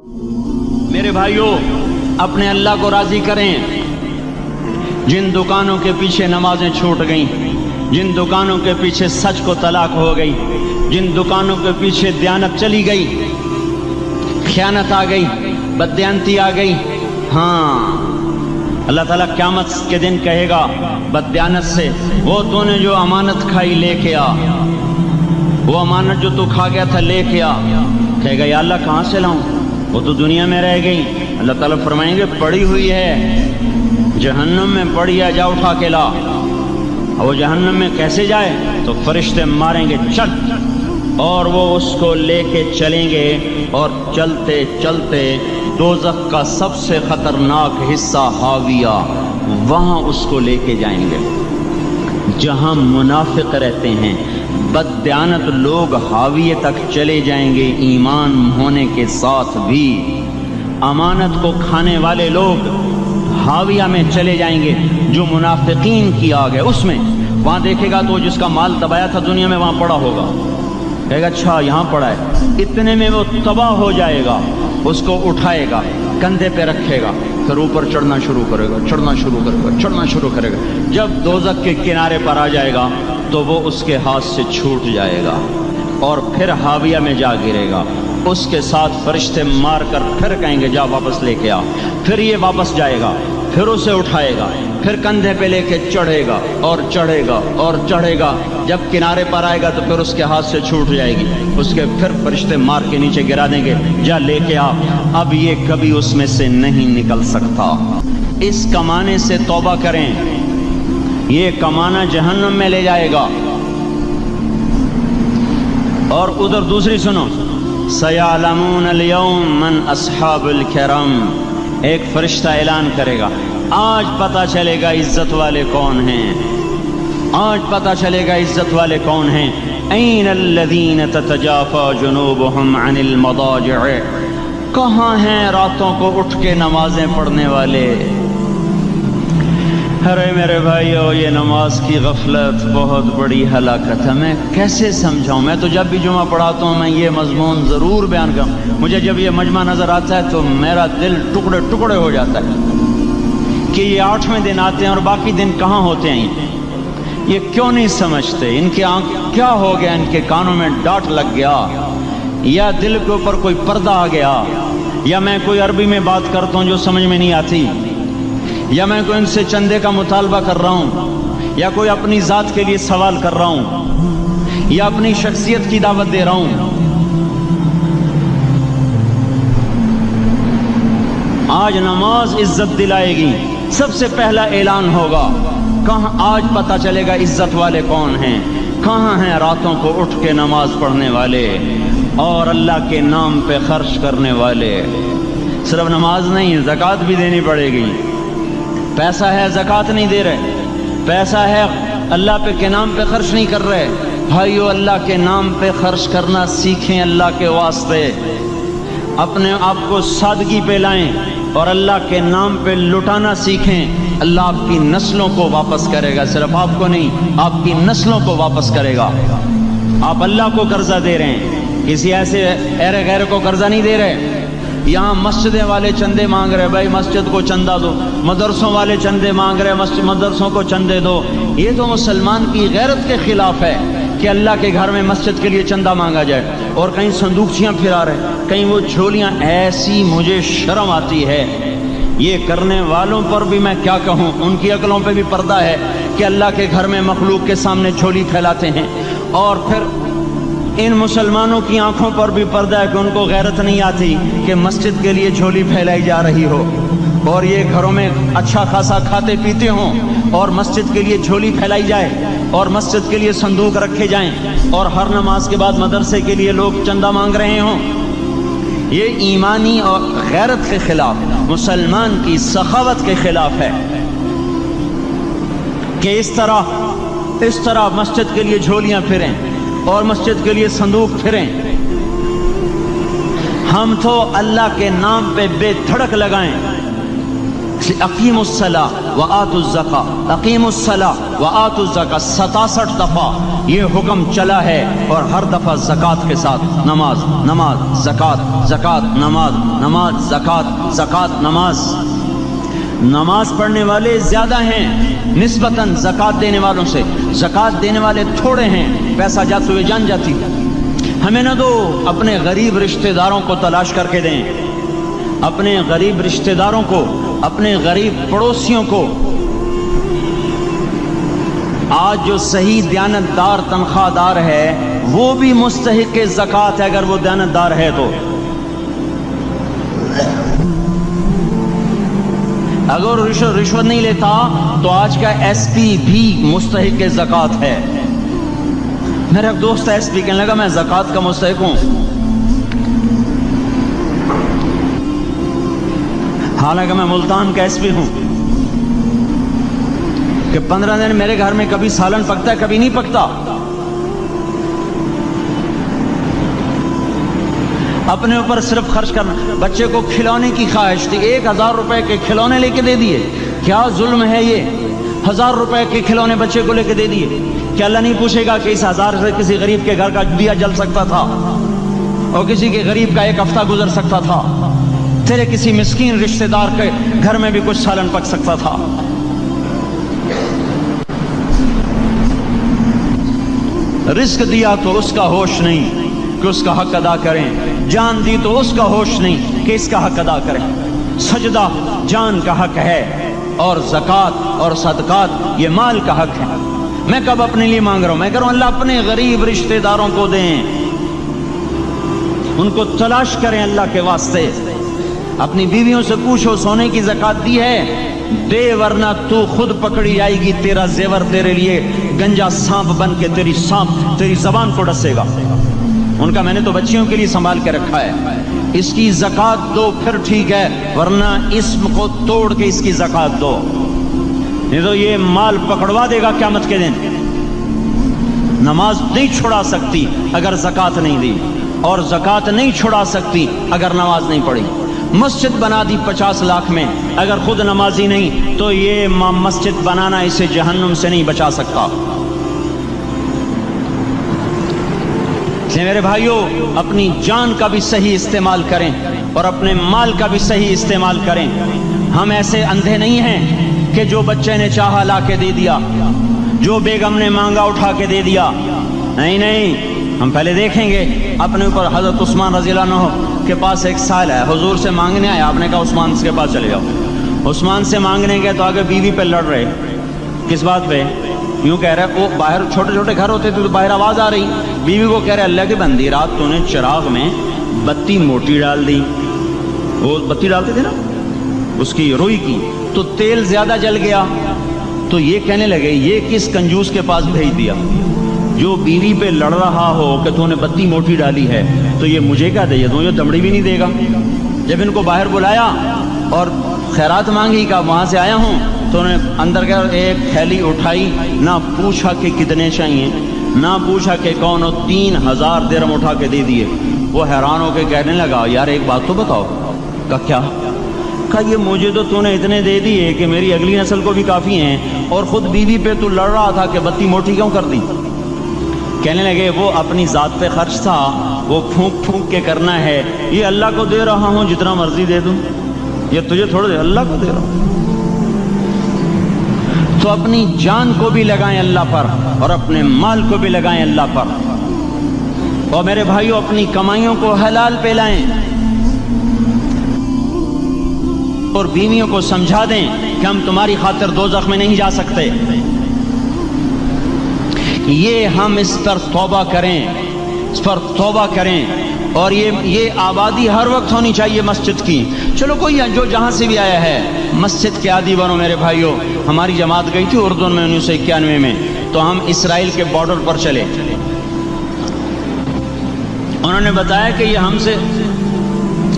میرے بھائیوں، اپنے اللہ کو راضی کریں۔ جن دکانوں کے پیچھے نمازیں چھوٹ گئیں، جن دکانوں کے پیچھے سچ کو طلاق ہو گئی، جن دکانوں کے پیچھے دیانت چلی گئی، خیانت آ گئی، بددیانتی آ گئی، ہاں اللہ تعالیٰ قیامت کے دن کہے گا بددیانت سے، وہ تو نے جو امانت کھائی لے کے آ، وہ امانت جو تو کھا گیا تھا لے کے آ۔ کہے گا یا اللہ کہاں سے لاؤں، وہ تو دنیا میں رہ گئی۔ اللہ تعالیٰ فرمائیں گے پڑی ہوئی ہے جہنم میں، پڑی ہے، جا اٹھا کے لا۔ وہ جہنم میں کیسے جائے؟ تو فرشتے ماریں گے چل، اور وہ اس کو لے کے چلیں گے، اور چلتے چلتے دوزخ کا سب سے خطرناک حصہ حاویہ، وہاں اس کو لے کے جائیں گے جہاں منافق رہتے ہیں۔ بددیانت لوگ حاویہ تک چلے جائیں گے ایمان ہونے کے ساتھ بھی۔ امانت کو کھانے والے لوگ حاویہ میں چلے جائیں گے، جو منافقین کی آگ ہے اس میں۔ وہاں دیکھے گا تو جس کا مال دبایا تھا دنیا میں وہاں پڑا ہوگا، کہے گا اچھا یہاں پڑا ہے، اتنے میں وہ تباہ ہو جائے گا، اس کو اٹھائے گا، کندھے پہ رکھے گا، پھر اوپر چڑھنا شروع کرے گا، چڑھنا شروع کرے گا، چڑھنا شروع کرے گا۔ جب دوزخ کے کنارے پر آ جائے گا تو وہ اس کے ہاتھ سے چھوٹ جائے گا اور پھر حاویہ میں جا گرے گا۔ اس کے ساتھ فرشتے مار کر پھر کہیں گے جا واپس لے کے آ، پھر یہ واپس جائے گا، پھر اسے اٹھائے گا، پھر کندھے پہ لے کے چڑھے گا اور چڑھے گا اور چڑھے گا۔ جب کنارے پر آئے گا تو پھر اس کے ہاتھ سے چھوٹ جائے گی، اس کے پھر فرشتے مار کے نیچے گرا دیں گے، جا لے کے آ۔ اب یہ کبھی اس میں سے نہیں نکل سکتا۔ اس کمانے سے توبہ کریں، یہ کمانا جہنم میں لے جائے گا۔ اور ادھر دوسری سنو، سَيَعْلَمُونَ الْيَوْمَ مَنْ أَصْحَابُ الْكِرَامِ، ایک فرشتہ اعلان کرے گا آج پتہ چلے گا عزت والے کون ہیں، آج پتہ چلے گا عزت والے کون ہیں۔ أَيْنَ الَّذِينَ تَتَجَافَى جُنُوبُهُمْ عَنِ الْمَضَاجِعِ، کہاں ہیں راتوں کو اٹھ کے نمازیں پڑھنے والے؟ ارے میرے بھائیو، یہ نماز کی غفلت بہت بڑی ہلاکت ہے۔ میں کیسے سمجھاؤں؟ میں تو جب بھی جمعہ پڑھاتا ہوں میں یہ مضمون ضرور بیان کروں۔ مجھے جب یہ مجمع نظر آتا ہے تو میرا دل ٹکڑے ٹکڑے ہو جاتا ہے کہ یہ 8ویں دن آتے ہیں اور باقی دن کہاں ہوتے ہیں؟ یہ کیوں نہیں سمجھتے؟ ان کے آنکھ کیا ہو گیا؟ ان کے کانوں میں ڈاٹ لگ گیا، یا دل کے اوپر کوئی پردہ آ گیا، یا میں کوئی عربی میں بات کرتا ہوں جو سمجھ میں نہیں آتی، یا میں کوئی ان سے چندے کا مطالبہ کر رہا ہوں، یا کوئی اپنی ذات کے لیے سوال کر رہا ہوں، یا اپنی شخصیت کی دعوت دے رہا ہوں۔ آج نماز عزت دلائے گی، سب سے پہلا اعلان ہوگا کہاں، آج پتہ چلے گا عزت والے کون ہیں، کہاں ہیں راتوں کو اٹھ کے نماز پڑھنے والے اور اللہ کے نام پہ خرچ کرنے والے۔ صرف نماز نہیں، زکوٰۃ بھی دینی پڑے گی۔ پیسہ ہے زکوٰۃ نہیں دے رہے، پیسہ ہے اللہ پہ کے نام پہ خرچ نہیں کر رہے۔ بھائیو، اللہ کے نام پہ خرچ کرنا سیکھیں، اللہ کے واسطے اپنے آپ کو سادگی پہ لائیں اور اللہ کے نام پہ لٹانا سیکھیں۔ اللہ آپ کی نسلوں کو واپس کرے گا، صرف آپ کو نہیں، آپ کی نسلوں کو واپس کرے گا۔ آپ اللہ کو قرضہ دے رہے ہیں، کسی ایسے ایرے غیر کو قرضہ نہیں دے رہے۔ یہاں مسجدیں والے چندے مانگ رہے، بھائی مسجد کو چندہ دو، مدرسوں والے چندے مانگ رہے، مدرسوں کو چندے دو۔ یہ تو مسلمان کی غیرت کے خلاف ہے کہ اللہ کے گھر میں مسجد کے لیے چندہ مانگا جائے، اور کہیں صندوقچیاں پھرا رہے، کہیں وہ جھولیاں۔ ایسی مجھے شرم آتی ہے، یہ کرنے والوں پر بھی میں کیا کہوں، ان کی عقلوں پہ بھی پردہ ہے کہ اللہ کے گھر میں مخلوق کے سامنے جھولی پھیلاتے ہیں، اور پھر ان مسلمانوں کی آنکھوں پر بھی پردہ ہے کہ ان کو غیرت نہیں آتی کہ مسجد کے لیے جھولی پھیلائی جا رہی ہو، اور یہ گھروں میں اچھا خاصا کھاتے پیتے ہوں اور مسجد کے لیے جھولی پھیلائی جائے اور مسجد کے لیے صندوق رکھے جائیں، اور ہر نماز کے بعد مدرسے کے لیے لوگ چندہ مانگ رہے ہوں۔ یہ ایمانی اور غیرت کے خلاف، مسلمان کی سخاوت کے خلاف ہے کہ اس طرح مسجد کے لیے جھولیاں پھریں اور مسجد کے لیے صندوق پھریں۔ ہم تو اللہ کے نام پہ بے دھڑک لگائیں، اقیموا الصلاۃ وآتوا الزکاۃ، اقیموا الصلاۃ وآتوا الزکاۃ 67 دفعہ یہ حکم چلا ہے، اور ہر دفعہ زکوٰۃ کے ساتھ نماز، نماز، زکوٰۃ، زکوٰۃ، نماز، نماز، زکوٰۃ، زکوٰۃ، نماز۔ نماز پڑھنے والے زیادہ ہیں نسبتاً زکوٰۃ دینے والوں سے، زکوٰۃ دینے والے تھوڑے ہیں، پیسہ جاتے ہوئے جان جاتی۔ ہمیں نہ دو، اپنے غریب رشتہ داروں کو تلاش کر کے دیں، اپنے غریب رشتہ داروں کو، اپنے غریب پڑوسیوں کو۔ آج جو صحیح دیانتدار تنخواہ دار ہے وہ بھی مستحق زکوٰۃ ہے اگر وہ دیانتدار ہے تو۔ اگر رشوت نہیں لیتا تو آج کا ایس پی بھی مستحق زکوٰۃ ہے۔ میرا ایک دوست ایس پی کہنے لگا میں زکوٰۃ کا مستحق ہوں، حالانکہ میں ملتان کا ایس پی ہوں، کہ 15 دن میرے گھر میں کبھی سالن پکتا ہے کبھی نہیں پکتا۔ اپنے اوپر صرف خرچ کرنا۔ بچے کو کھلونے کی خواہش تھی، 1000 روپے کے کھلونے لے کے دے دیے، کیا ظلم ہے یہ؟ 1000 روپے کے کھلونے بچے کو لے کے دے دیے، کہ اللہ نہیں پوچھے گا کہ اس 1000 سے کسی غریب کے گھر کا دیا جل سکتا تھا اور کسی کے غریب کا ایک ہفتہ گزر سکتا تھا، تیرے کسی مسکین رشتہ دار کے گھر میں بھی کچھ سالن پک سکتا تھا۔ رزق دیا تو اس کا ہوش نہیں کہ اس کا حق ادا کریں، جان دی تو اس کا ہوش نہیں کہ اس کا حق ادا کریں۔ سجدہ جان کا حق ہے، اور زکوٰۃ اور صدقات یہ مال کا حق ہے۔ میں کب اپنے لیے مانگ رہا ہوں؟ میں کہہ رہا ہوں اللہ اپنے غریب رشتہ داروں کو دیں، ان کو تلاش کریں اللہ کے واسطے۔ اپنی بیویوں سے پوچھو سونے کی زکوٰۃ دی ہے؟ دے، ورنہ تو خود پکڑی جائے گی، تیرا زیور تیرے لیے گنجا سانپ بن کے تیری زبان کو ڈسے گا۔ ان کا میں نے تو بچیوں کے لیے سنبھال کے رکھا ہے، اس کی زکوٰۃ دو پھر ٹھیک ہے، ورنہ اسم کو توڑ کے اس کی زکوٰۃ دو، نہیں تو یہ مال پکڑوا دے گا قیامت کے دن۔ نماز نہیں چھڑا سکتی اگر زکوٰۃ نہیں دی، اور زکوٰۃ نہیں چھڑا سکتی اگر نماز نہیں پڑھی۔ مسجد بنا دی 50 لاکھ میں، اگر خود نمازی نہیں تو یہ مسجد بنانا اسے جہنم سے نہیں بچا سکتا۔ میرے بھائیوں، اپنی جان کا بھی صحیح استعمال کریں اور اپنے مال کا بھی صحیح استعمال کریں۔ ہم ایسے اندھے نہیں ہیں کہ جو بچے نے چاہا لا کے دے دیا، جو بیگم نے مانگا اٹھا کے دے دیا۔ نہیں نہیں، ہم پہلے دیکھیں گے اپنے اوپر۔ حضرت عثمان رضی اللہ عنہ کے پاس ایک سائل ہے، حضور سے مانگنے آیا، آپ نے کہا عثمان کے پاس چلے جاؤ۔ عثمان سے مانگنے گئے تو آگے بیوی پہ لڑ رہے، کس بات پہ؟ یوں کہہ رہے، وہ باہر چھوٹے چھوٹے گھر ہوتے تھے تو باہر آواز آ رہی، بیوی کو کہہ رہے اللہ کی بندی رات تو نے چراغ میں بتی موٹی ڈال دی، وہ بتی ڈالتے تھے نا اس کی روئی کی، تو تیل زیادہ جل گیا۔ تو یہ کہنے لگے یہ کس کنجوس کے پاس بھیج دیا؟ جو بیوی پہ لڑ رہا ہو کہ تو نے بتی موٹی ڈالی ہے تو یہ مجھے کیا دے دوں، یہ دمڑی بھی نہیں دے گا۔ جب ان کو باہر بلایا اور خیرات مانگی کہ وہاں سے آیا ہوں، تو انہوں نے اندر گیا، ایک تھیلی اٹھائی، نہ پوچھا کہ کتنے چاہیے، نہ پوچھا کہ کون ہو، 3000 درہم اٹھا کے دے دیے۔ وہ حیران ہو کے کہنے لگا یار ایک بات تو بتاؤ۔ کہا کیا؟ کہا یہ مجھے تو نے اتنے دے دیے کہ میری اگلی نسل کو بھی کافی ہیں، اور خود بیوی پہ تو لڑ رہا تھا کہ بتی موٹی کیوں کر دی؟ کہنے لگے وہ اپنی ذات پہ خرچ تھا، وہ پھونک پھونک کے کرنا ہے، یہ اللہ کو دے رہا ہوں جتنا مرضی دے دوں، یہ تجھے تھوڑا دے، اللہ کو دے رہا ہوں۔ تو اپنی جان کو بھی لگائیں اللہ پر اور اپنے مال کو بھی لگائیں اللہ پر۔ اور میرے بھائیوں، اپنی کمائیوں کو حلال پہ لائیں اور بیویوں کو سمجھا دیں کہ ہم تمہاری خاطر دوزخ میں نہیں جا سکتے۔ یہ ہم اس پر توبہ کریں، اس پر توبہ کریں، اور یہ آبادی ہر وقت ہونی چاہیے مسجد کی۔ چلو کوئی جو جہاں سے بھی آیا ہے مسجد کے عادی بنو میرے بھائیوں۔ ہماری جماعت گئی تھی اردن میں 1991 میں، تو ہم اسرائیل کے بارڈر پر چلے۔ انہوں نے بتایا کہ یہ ہم سے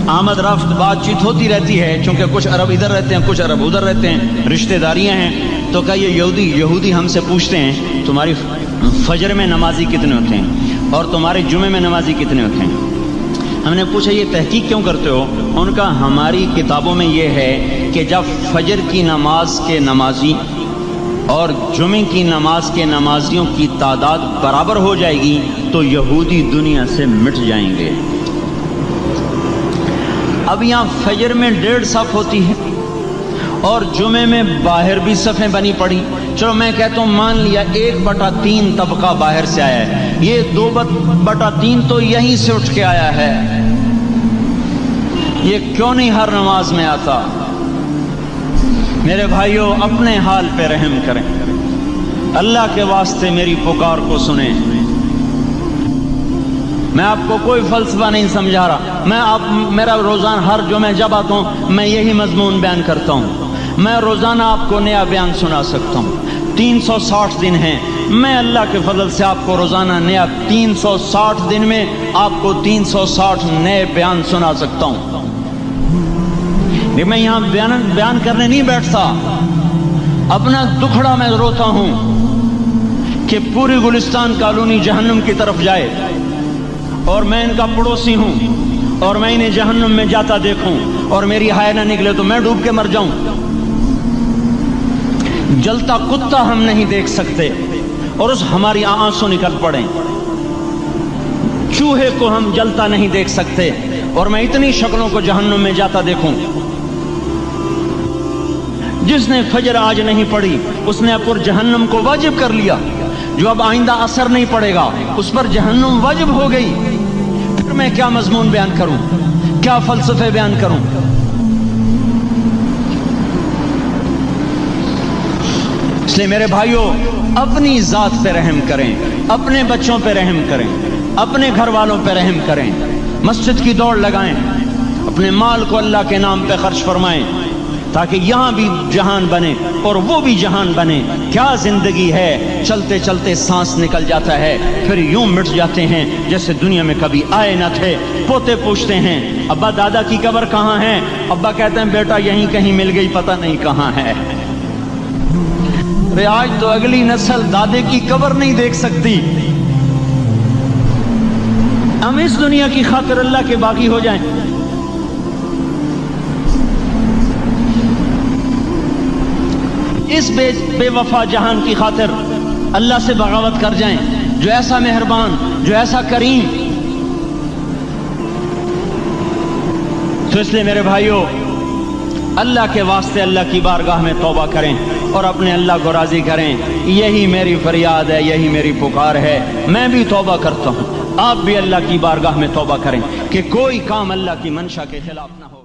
آمد رفت بات چیت ہوتی رہتی ہے، چونکہ کچھ عرب ادھر رہتے ہیں کچھ عرب ادھر رہتے ہیں، رشتہ داریاں ہیں۔ تو کہا یہ یہودی ہم سے پوچھتے ہیں تمہاری فجر میں نمازی کتنے ہوتے ہیں اور تمہارے جمعے میں نمازی کتنے ہوتے ہیں؟ ہم نے پوچھا یہ تحقیق کیوں کرتے ہو؟ ان کا ہماری کتابوں میں یہ ہے کہ جب فجر کی نماز کے نمازی اور جمعے کی نماز کے نمازیوں کی تعداد برابر ہو جائے گی تو یہودی دنیا سے مٹ جائیں گے۔ اب یہاں فجر میں 1.5 صف ہوتی ہے اور جمعے میں باہر بھی صفیں بنی پڑی، چلو میں کہتا ہوں مان لیا 1/3 طبقہ باہر سے آیا ہے، یہ 2/3 تو یہیں سے اٹھ کے آیا ہے، یہ کیوں نہیں ہر نماز میں آتا؟ میرے بھائیوں اپنے حال پہ رحم کریں، اللہ کے واسطے میری پکار کو سنیں۔ میں آپ کو کوئی فلسفہ نہیں سمجھا رہا، میرا روزانہ ہر جمعہ جب آتا ہوں میں یہی مضمون بیان کرتا ہوں، میں روزانہ آپ کو نیا بیان سنا سکتا ہوں۔ 360 دن ہیں، میں اللہ کے فضل سے آپ کو روزانہ نیا 360 دن میں آپ کو 360 نئے بیان سنا سکتا ہوں۔ میں یہاں بیان کرنے نہیں بیٹھتا، اپنا دکھڑا میں روتا ہوں کہ پوری گلستان کالونی جہنم کی طرف جائے اور میں ان کا پڑوسی ہوں اور میں انہیں جہنم میں جاتا دیکھوں اور میری ہائے نہ نکلے تو میں ڈوب کے مر جاؤں۔ جلتا کتا ہم نہیں دیکھ سکتے اور اس ہماری آنسو نکل پڑیں، چوہے کو ہم جلتا نہیں دیکھ سکتے اور میں اتنی شکلوں کو جہنم میں جاتا دیکھوں۔ جس نے فجر آج نہیں پڑھی اس نے پر جہنم کو واجب کر لیا، جو اب آئندہ اثر نہیں پڑے گا اس پر جہنم واجب ہو گئی، پھر میں کیا مضمون بیان کروں، کیا فلسفے بیان کروں؟ اس لیے میرے بھائیوں اپنی ذات پہ رحم کریں، اپنے بچوں پہ رحم کریں، اپنے گھر والوں پہ رحم کریں، مسجد کی دوڑ لگائیں، اپنے مال کو اللہ کے نام پہ خرچ فرمائیں تاکہ یہاں بھی جہان بنے اور وہ بھی جہان بنے۔ کیا زندگی ہے، چلتے چلتے سانس نکل جاتا ہے پھر یوں مٹ جاتے ہیں جیسے دنیا میں کبھی آئے نہ تھے۔ پوتے پوچھتے ہیں ابا دادا کی قبر کہاں ہے؟ ابا کہتے ہیں بیٹا یہیں کہیں مل گئی، پتہ نہیں کہاں ہے۔ آج تو اگلی نسل دادے کی قبر نہیں دیکھ سکتی، ہم اس دنیا کی خاطر اللہ کے باقی ہو جائیں۔ اس بے وفا جہان کی خاطر اللہ سے بغاوت کر جائیں، جو ایسا مہربان، جو ایسا کریم۔ تو اس لیے میرے بھائیوں اللہ کے واسطے اللہ کی بارگاہ میں توبہ کریں اور اپنے اللہ کو راضی کریں، یہی میری فریاد ہے، یہی میری پکار ہے۔ میں بھی توبہ کرتا ہوں، آپ بھی اللہ کی بارگاہ میں توبہ کریں کہ کوئی کام اللہ کی منشا کے خلاف نہ ہو۔